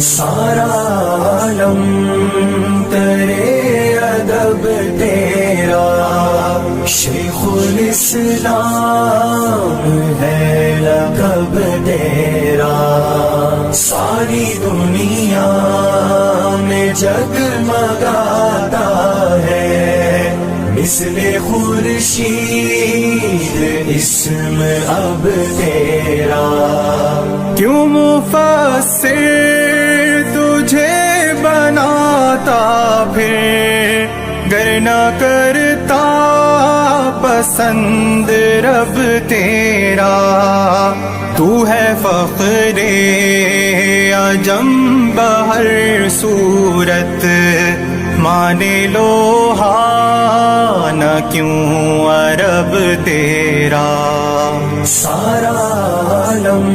سارا عالم ترے ادب تیرا، شیخ الاسلام ہے لقب تیرا، ساری دنیا میں جگمگاتا ہے مثل خورشید اسم اب تیرا۔ کیوں مفسر تجھے بناتا پھر گر نہ کرتا پسند رب تیرا، تو ہے فخر عجم بہر صورت، مانے لوہا نہ کیوں عرب تیرا۔ سارا عالم